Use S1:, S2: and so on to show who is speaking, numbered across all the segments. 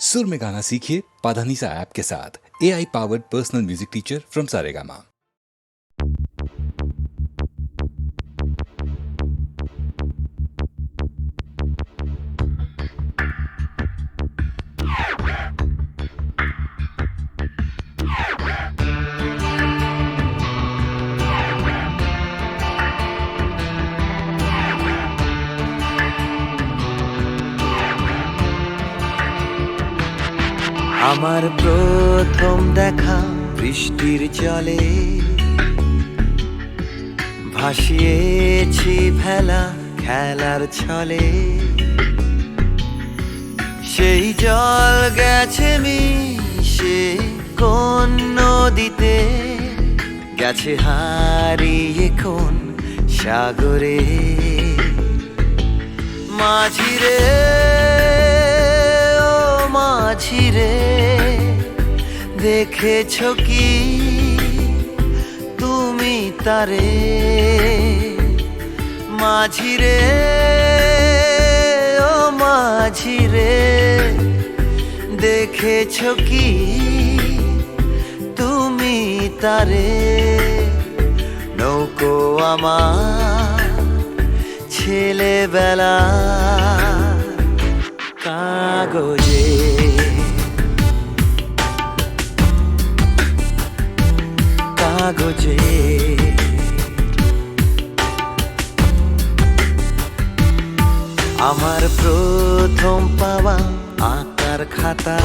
S1: सुर में गाना सीखिए पाधानीसा ऐप के साथ। AI powered personal music teacher from Saregama.
S2: আমার প্রথম দেখা বৃষ্টির জলে ভাসিয়েছি ভেলা খেলার ছলে, সেই জল গেছে মিশে কোন নদীতে, গেছে হারিয়ে কোন সাগরে। মাঝিরে ও মাঝিরে, দেখেছো কি তুমি তারে? মাঝিরে ও মাঝিরে, দেখেছো কি তুমি তারে? নৌকো আমার ছেলেবেলা কাগজে, কাগজে। আমার প্রথম পাওয়া আঁকার খাতা,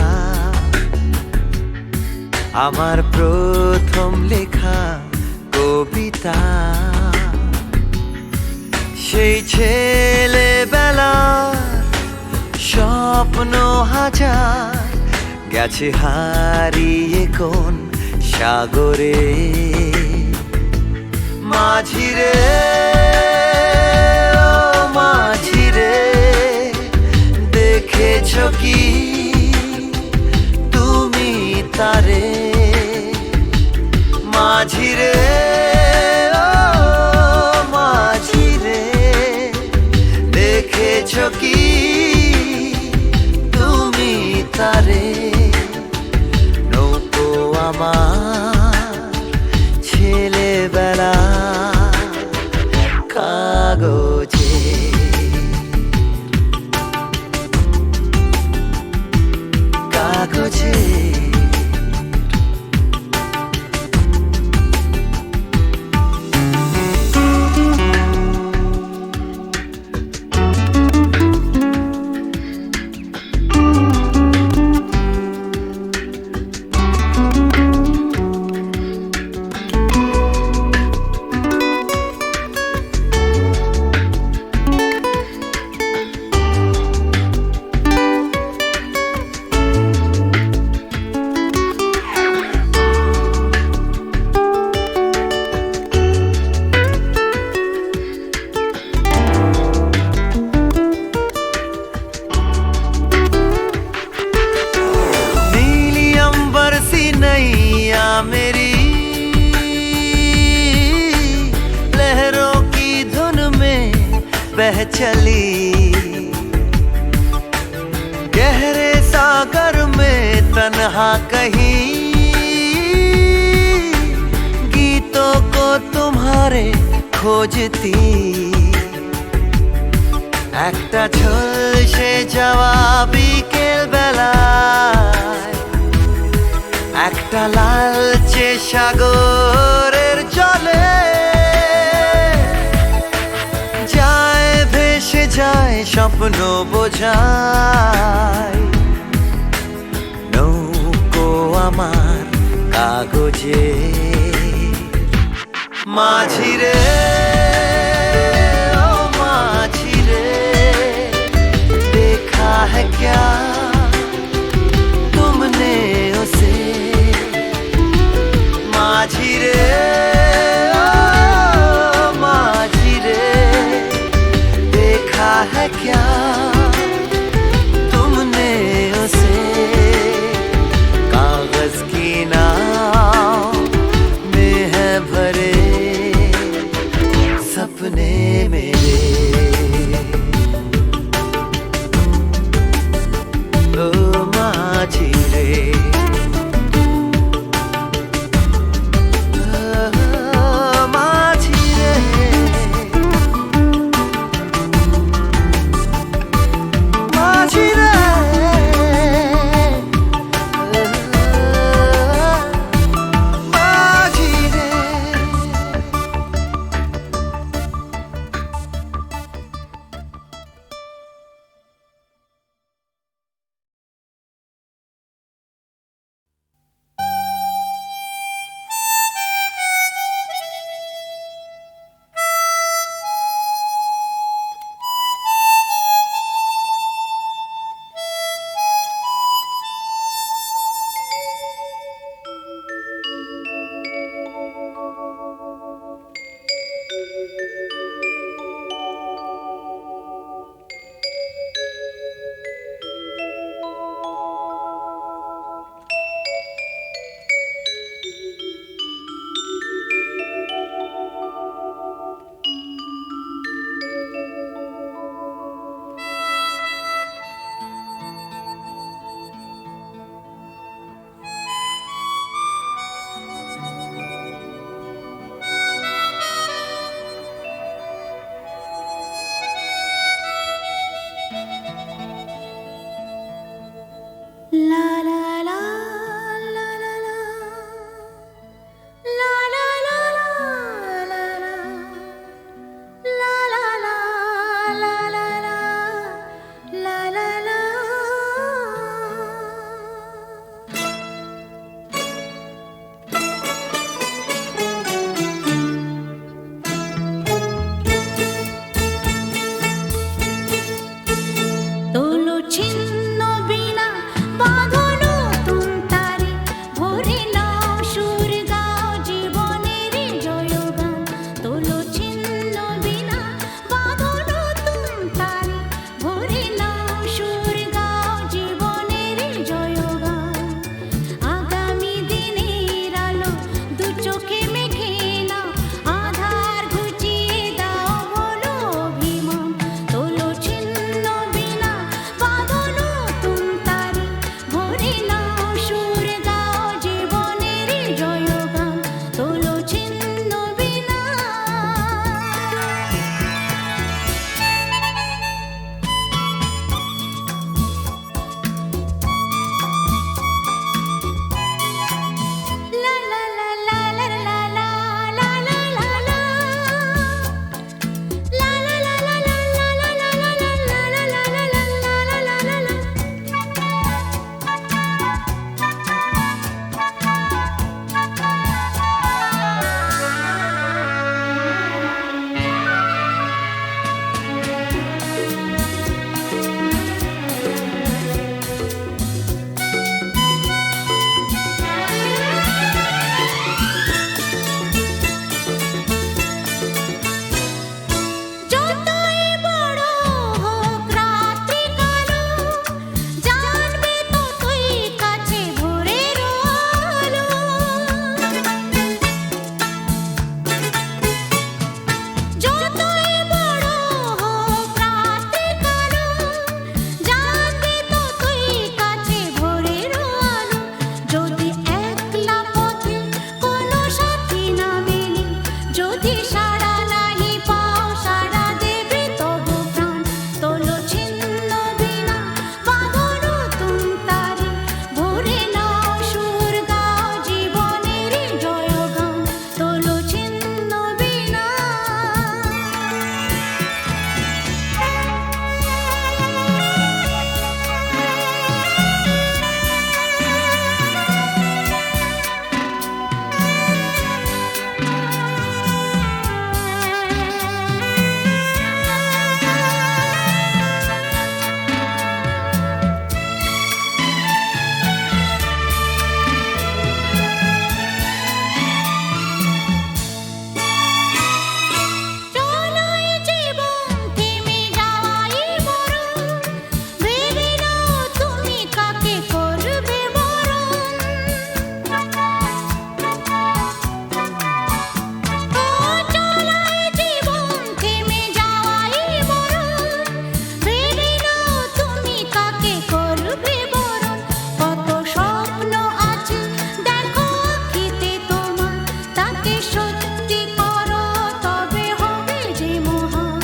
S2: আমার প্রথম লেখা কবিতা, সেই ছেলেবেলা স্বপ্ন হাজার, গেছে হারিয়ে কোন সাগরে। মাঝিরে ও মাঝিরে, দেখেছো কি তুমি তারে? মাঝিরে ও মাঝিরে, দেখেছো কি তুমি তারে? নৌকো আমার ছেলেবেলা কাগজে, কাগজে। मेरी लहरों की धुन में बह चली, गहरे सागर में तन्हा कहीं, गीतों को तुम्हारे खोजती। একটা ঝলসে যাওয়া বিকেল বেলায়, একটা লালচে সাগরের জলে, যায় ভেসে যায় স্বপ্ন বোঝায়। নৌকো আমার কাগজে, মাঝিরে ও মাঝিরে, देखा है क्या तुमने उसे? মাঝিরে ও মাঝিরে, देखा है क्या तुमने उसे? कागज की नाव में है भरे सपने मेरे।
S3: La la la la la la la la la la la la la la la la la la la. তোলো ছিন্ন বিনা বাঁধনো তুমতারে ভরে নাও সুর গাও জীবনের জয়গান তোলো ছিন্ন বিনা বাঁধনো তুমতারে ভরে নাও সুর গাও জীবনের জয়গান আগামী দিনের আলো দু চোখে মেখে নাও আধার ঘুচিয়ে দাও বলো অভিমান তোলো ছিন্ন বিনা বাঁধনো তুমতারে ভরে নাও সুর গাও জীবনের জয়গান তোলো ছিন্ন বিনা La la la la la la la la la la la. La la la la la la la la la la la la la la la la. যতই বড় হোক রাত্রি কালো জানবে ততই কাছে ভোরের আলো যতই বড় হোক রাত্রি কালো জানবে ততই কাছে ভোরের আলো যদি একলা পথে কোনো সাথী না মেলে যদি সাড়া নাহি পাও সাড়া দেবে তবু প্রাণ তোলো ছিন্ন বিনা বাঁধনো তুমতারে ভরে নাও সুর গাও জীবনের জয়গান তোলো ছিন্ন বিনা চলো এই জীবন থেমে যাওয়াই বরণ ভেবে নাও তুমি কাকে করবে বরণ ও চলো এই জীবন থেমে যাওয়াই বরণ ভেবে নাও তুমি কাকে করবে বরণ কত স্বপ্ন আছে দেখো আঁখিতে তোমার তাকে সত্যি করো তবে হবে যে মহান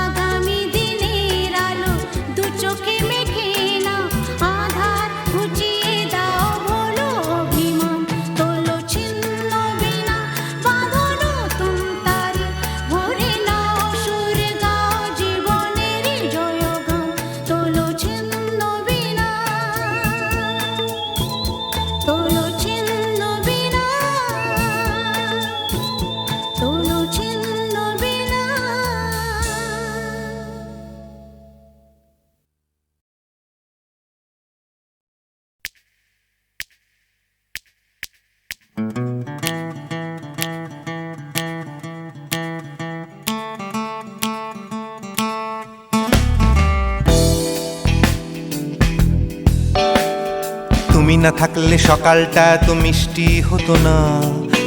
S3: আগামী দিনের আলো দু চোখে মেখে নাও আধার ঘুচিয়ে দাও বলো অভিমান তোলো ছিন্ন বিনা বাঁধনো তুমতারে ভরে নাও সুর গাও জীবনের জয়গান তোলো ছিন্ন বিনা তোলো ছিন্ন বিনা তোলো ছিন্ন বিনা
S4: তুমি না থাকলে সকালটা এত মিষ্টি হতো না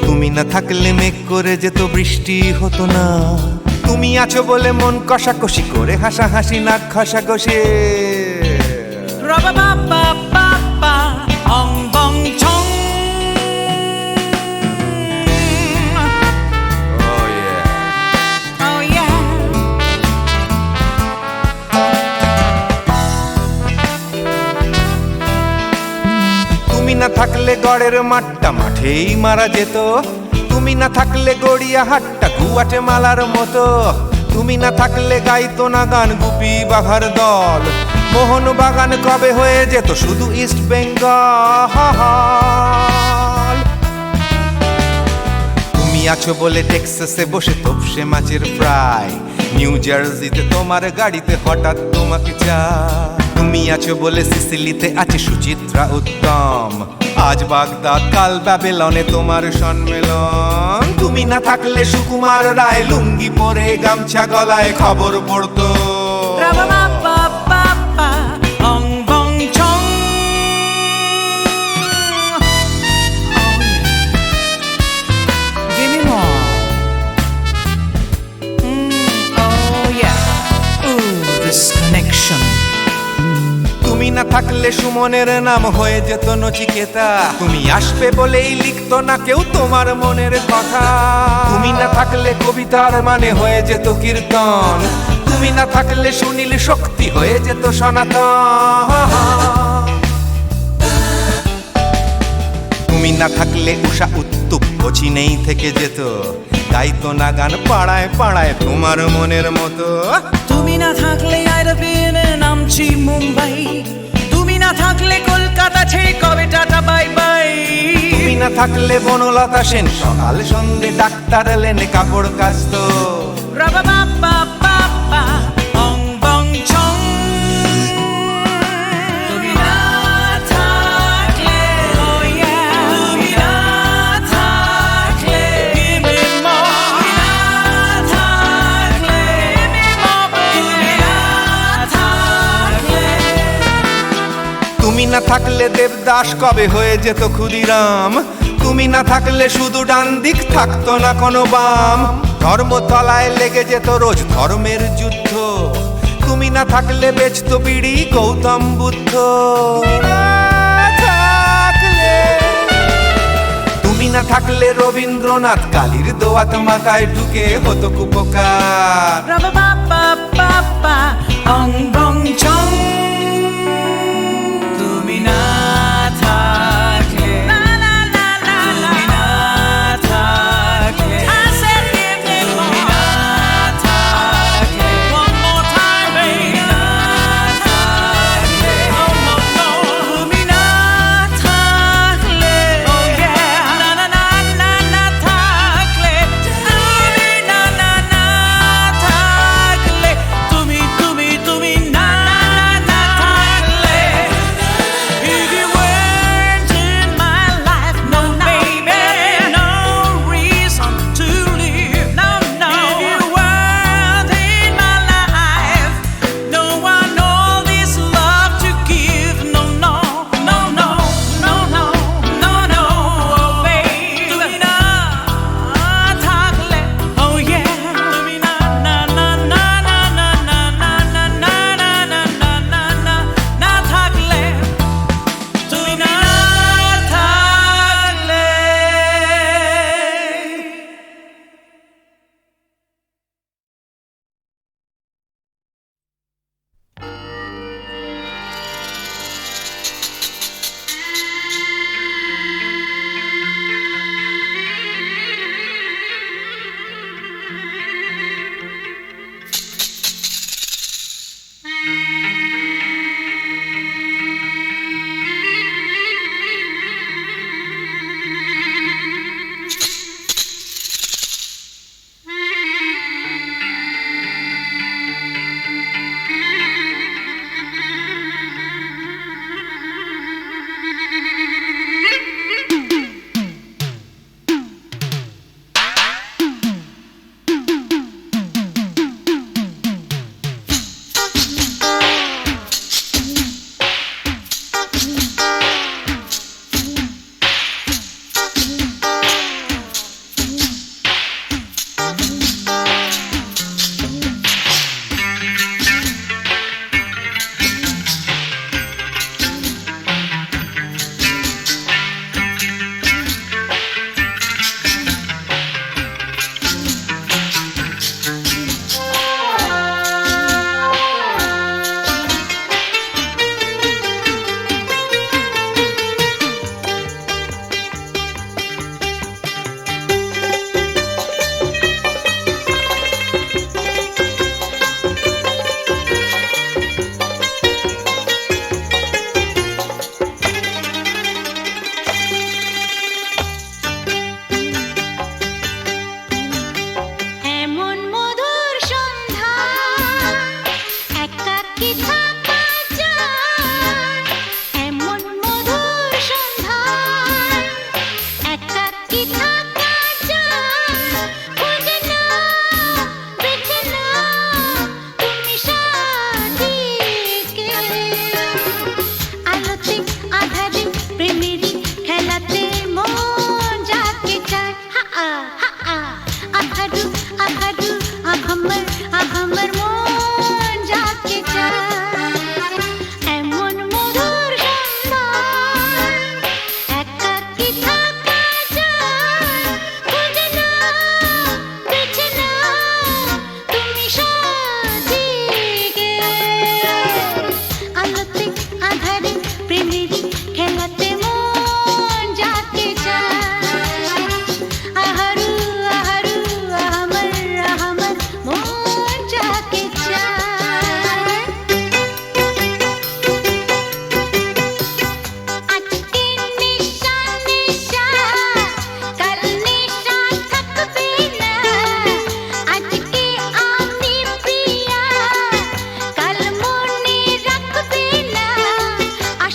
S4: তুমি না থাকলে মেঘ করে যেত বৃষ্টি হতো না তুমি আছো বলে মন কষাকষি করে হাসাহাসি নাক ঘষাঘষি
S5: Ong bong chong.
S4: Oh yeah.
S5: Oh yeah.
S4: না থাকলে গড়ের মাঠটা মাঠেই মারা যেত, তুমি না থাকলে গড়িয়া হাটটা গুয়াটে মালার মতো, তুমি না থাকলে গাইতো না গান গুপি বাঘার দল, মোহন বাগান কবে হয়ে যেত শুধু ইস্ট বেঙ্গল। তুমি আছো বলে টেক্সাসে বসে তপসে মাছের ফ্রাই, নিউ জার্সিতে তোমার গাড়িতে হঠাৎ তোমাকে চাই। তুমি আছো বলে সিসিলিতে আছে সুচিত্রা উত্তম, আজ বাগদাদ কাল ব্যাবিলনে তোমার সম্মেলন। তুমি না থাকলে সুকুমার রায় লুঙ্গি পরে গামছা গলায় খবর পড়তো।
S5: Ra-ba-ba-ba-ba-ba, ong bong chong. Give me more. Oh yeah. Ooh, this connection.
S4: তুমি না থাকলে সুমনের নাম হয়ে যেত নচিকেতা, তুমি আসবে বলেই লিখতো না কেউ তোমার মনের কথা। তুমি না থাকলে কবিতার মানে হয়ে যেত কীর্তন, তুমি না থাকলে সুনীল শক্তি হয়ে যেত সনাতন। তুমি না থাকলে উষা উত্তুপ কোচিনেই থেকে যেত, গাইতো না গান পাড়ায় পাড়ায় তোমার মনের মতো।
S5: তুমি না থাকলে আইরবিনে নামছি মুম্বাই, তুমি না থাকলে কলকাতা ছেড়ে কবে টাটা বাই বাই।
S4: তুমি না থাকলে বনলতা সেন সকাল সন্ধে ডাক্তার লেনে কাপড় কাচতো।
S5: Ra-ba-ba-ba-ba-ba, ong bong chong. তুমি না থাকলে, oh yeah, তুমি না থাকলে, give me more. তুমি না থাকলে, give me more. তুমি না থাকলে.
S4: তুমি না থাকলে দেবদাস কবে হয়ে যেত ক্ষুদিরাম, তুমি না থাকলে শুধু ডান দিক থাকতো না কোনো বাম, ধর্মতলায় লেগে যেত রোজ ধর্মের যুদ্ধ, তুমি না থাকলে বেচতো বিড়ি গৌতম বুদ্ধ। তুমি না থাকলে রবীন্দ্রনাথ কালীর দোয়াত মাথায় ঢুকে হতো কুপকার।
S5: Ra-ba-ba-ba-ba-ba, ong bong chong. তুমি না থাকলে, না না না না, তুমি না থাকলে, I said give me more. তুমি না থাকলে, one more time baby. তুমি না থাকলে, oh no no. তুমি না থাকলে, oh yeah, না না না না না থাকলে, তুমি না না না থাকলে, তুমি না না না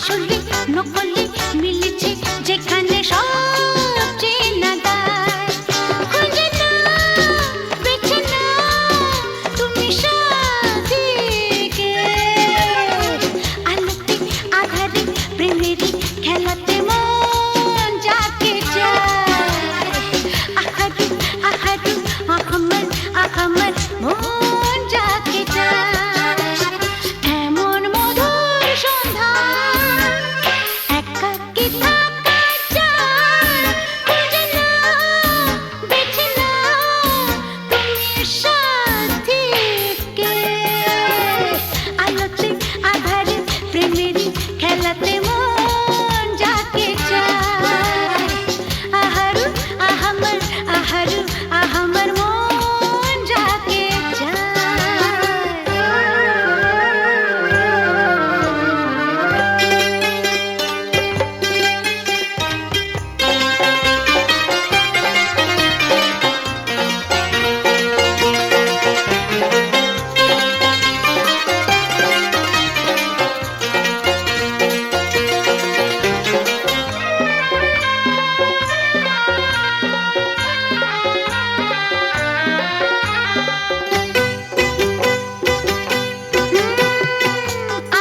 S3: আসলে নকলে মিলেছে যেখানে সব চেনা দায়। খুঁজে নাও, বেছে নাও তুমি সাথীকে। আলোতে আধারে প্রেমেরই খেলাতে মন যাকে চায়। আহারু আহারু আহমদ আহমদ মন যাকে চায়। এমন মধুর সন্ধ্যা একাকী থাকা চায়। খুঁজে নাও, বেছে নাও তুমি সাথীকে। আলোতে আধারে প্রেমেরই খেলাতে মন যাকে চায়। আহারু আহমদ আহারু আহমদ মন যাকে চায়।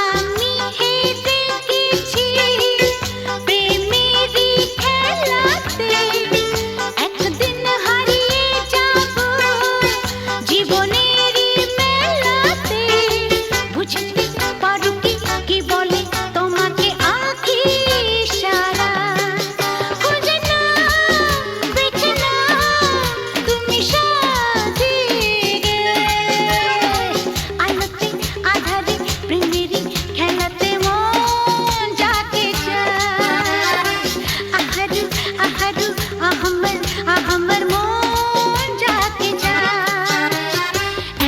S3: আমি হেরে গেছি প্রেমেরই খেলাতে। একদিন হারিয়ে যাব জীবনেরই মেলাতে। বুঝতে পারো কি কি বলে তোমাকে আঁখি সারা। খুঁজে নাও, বেছে নাও তুমি সাথীকে। আলোতে আধারে প্রেমেরই খেলাতে মন যাকে চায়। আহারু আহারু আহমদ আহমদ মন যাকে চায়।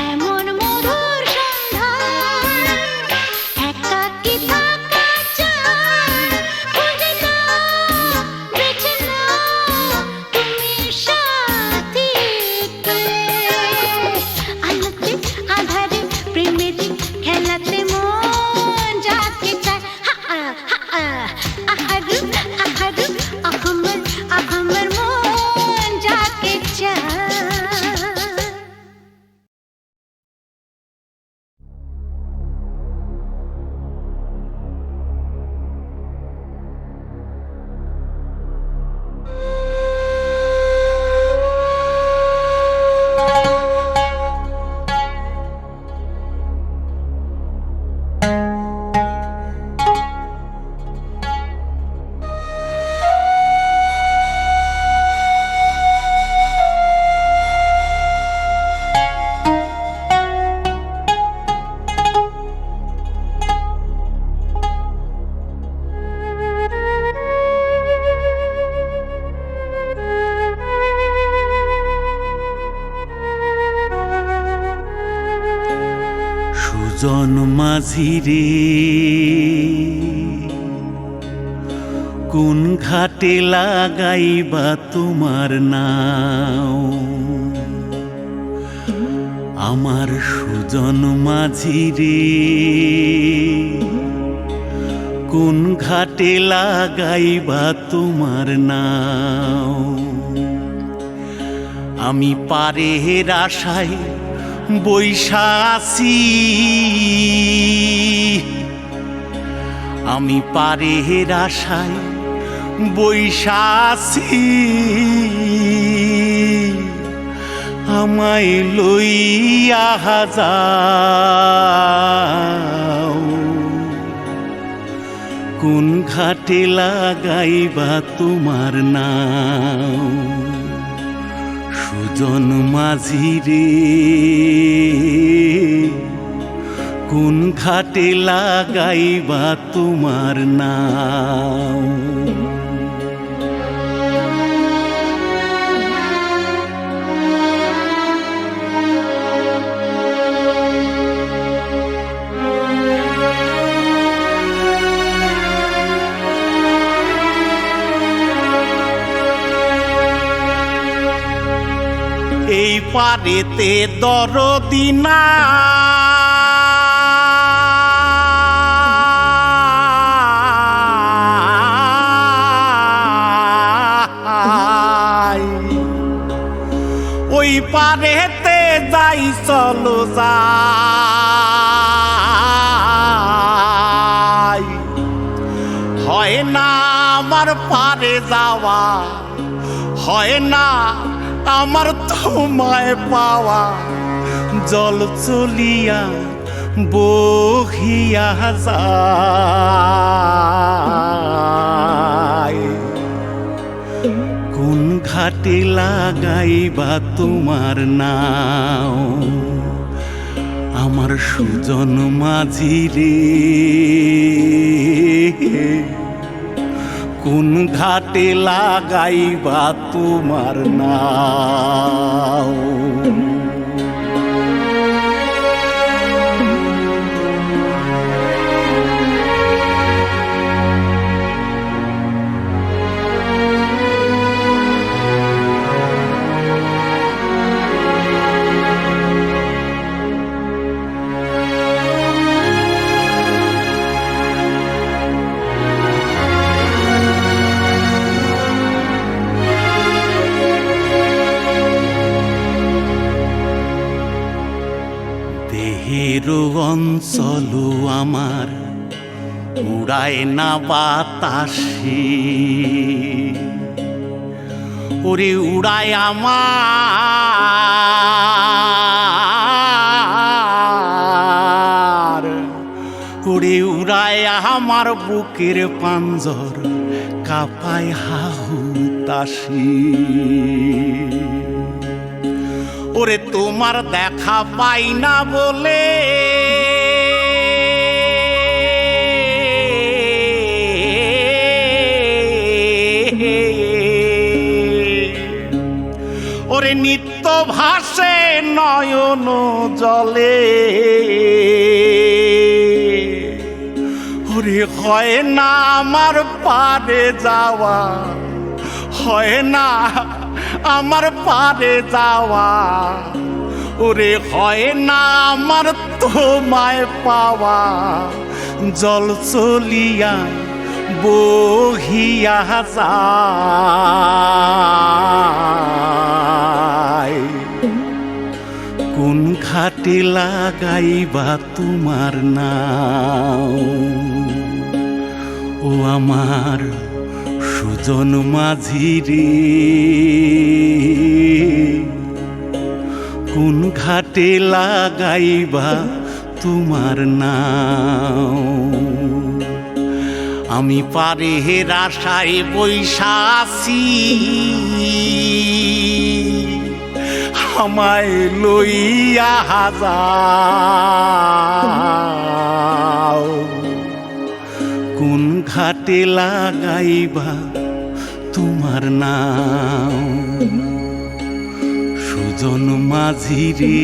S3: এমন মধুর সন্ধ্যা একাকী থাকা চায়। খুঁজে নাও, বেছে নাও তুমি সাথীকে। আলোতে আধারে প্রেমেরই খেলাতে মন যাকে চায়। আহারু আহারু আহমদ আহমদ মন যাকে চায়।
S5: সুজন মাঝি রে কোন ঘাটে লাগাইবা তোমার নাও। আমার সুজন মাঝি রে কোন ঘাটে লাগাইবা তোমার নাও। আমি পারের আশায় বৈশা আছি। আমি পারের আশায় বৈশা আছি। আমায় লইয়া যাও কোন ঘাটে লাগাইবা তোমার নাও। সুজন মাঝি রে কোন ঘাটে লাগাইবা তোমার নাও। এই পারেতে দরদি নাই। পারেতে যাই চলো যাই, হয় না আমার পারে যাওয়া, হয় না আমার তোমায় পাওয়া, জল চলিয়া বহিয়া যায়। কোন ঘাটে লাগাইবা তোমার নাও আমার সুজন মাঝি রে, কোন ঘাটে লাগাইবা তোমার নাও। দেহের অঞ্চল আমার উড়ায় না বাতাসে, ওরে উড়ায় আমার, ওরে উড়ায় আমার বুকের পাঞ্জর কাঁপায় হাহুতাশি। ওরে তোমার দেখা পাই না বলে ওরে নিত্য ভাসে নয়ন জলে, ওরে হয় না আমার পারে যাওয়া, হয় না আমার পারে যাওয়া, ওরে হয় না আমার তোমায় পাওয়া, জল চলিয়া বহিয়া যায়। কোন ঘাটে লাগাইবা তোমার নাও ও আমার সুজন মাঝি রে, কোন ঘাটে লাগাইবা তোমার নাও। আমি পারের আশায় বৈশা আছি, আমায় লইয়া যাও। কোন ঘাটে লাগাইবা তোমার নাও সুজন মাঝি রে,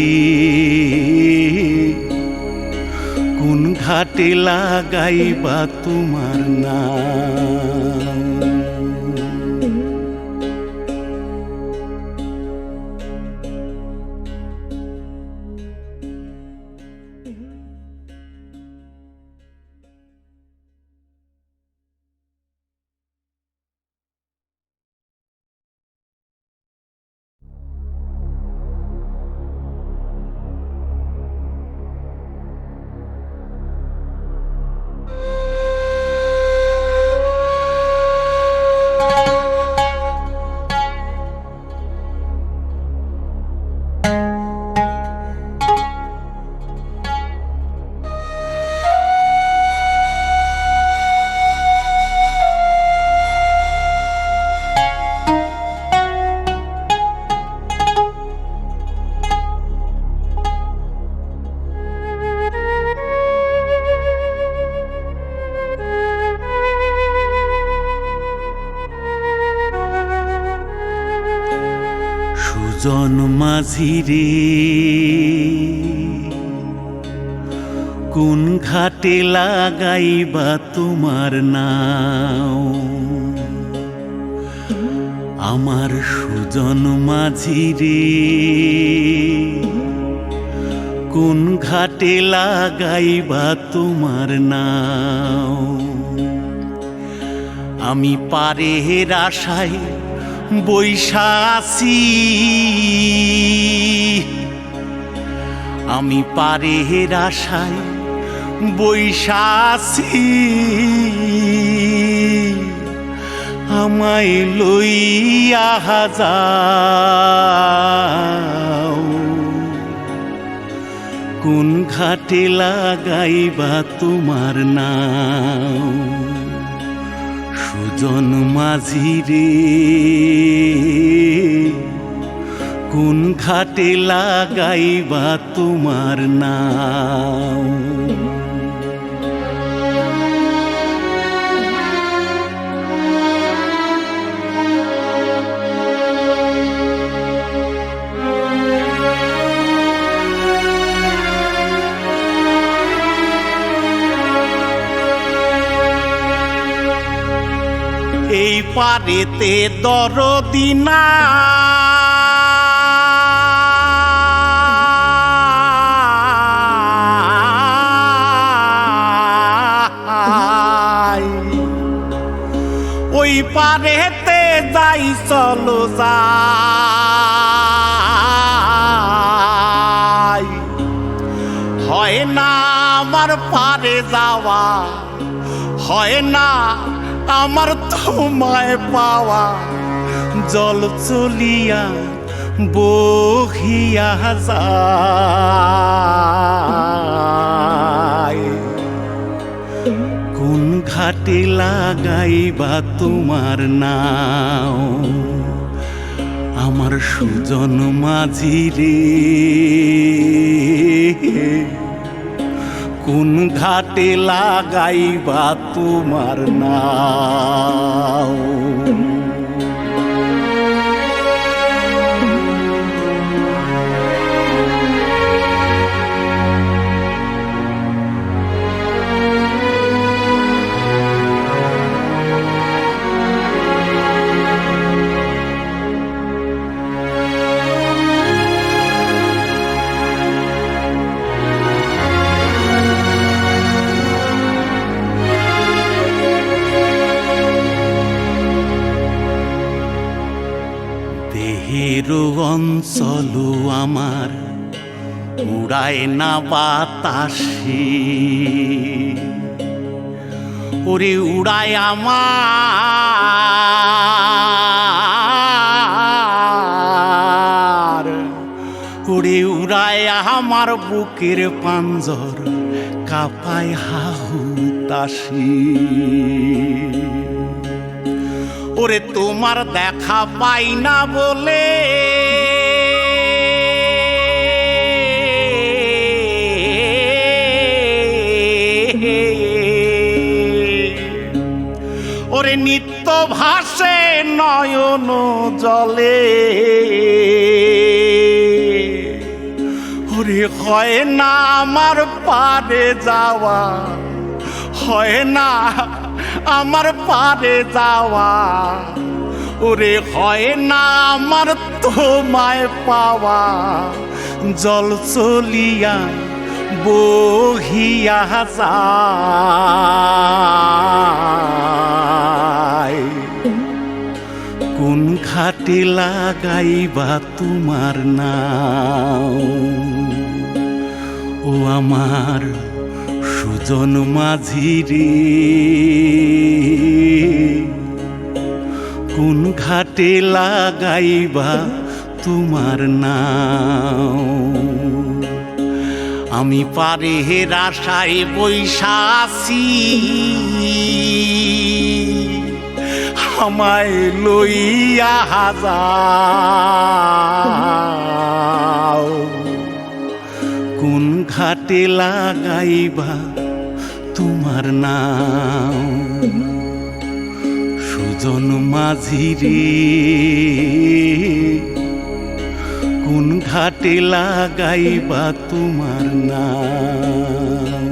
S5: কোন ঘাটে লাগাইবা তোমার নাও। সুজন মাঝি রে, কোন ঘাটে লাগাইবা তোমার নাও। আমার সুজন মাঝি রে, কোন ঘাটে লাগাইবা তোমার নাও। আমি পারের আশায়
S6: বৈশা আছি আমি পারের আশায় বৈশা আছি আমায় লইয়া যাও কোন ঘাটে লাগাইবা তোমার নাম সুজন মাঝি রে কোন ঘাটে লাগাইবা তোমার নাম এই পারেতে দরদি না ওই পারেতে যাই চলো যাই হয় না আমার পারে যাওয়া হয় না আমার তোমায় পাওয়া জল চলিয়া বহিয়া যায় কোন ঘাটে লাগাইবা তোমার নাও আমার সুজন মাঝি রে কোন ঘাটে লাগাইবা তোমার নাও দেহের অঞ্চল আমার উড়ায় না বাতাসে ওরে উড়ায় আমার ওরে উড়ায় আমার বুকের পাঞ্জর কাঁপায় হাহুতাশি ওরে তোমার দেখা পাই না বলে ওরে নিত্য ভাসে নয়ন জলে ওরে হয় না আমার পারে যাওয়া হয় না আমার পারে যাওয়া ওরে হয় না আমার তোমায় পাওয়া জল চলিয়া বহিয়া যায় কোন ঘাটে লাগাইবা তোমার নাও ও আমার সুজন মাঝি রে কোন ঘাটে লাগাইবা তোমার নাও আমি পারের আশায় বৈশা আছি আমায় লইয়া যাও কোন ঘাটে লাগাইবা তোমার নাও সুজন মাঝি রে কোন ঘাটে লাগাইবা তোমার নাম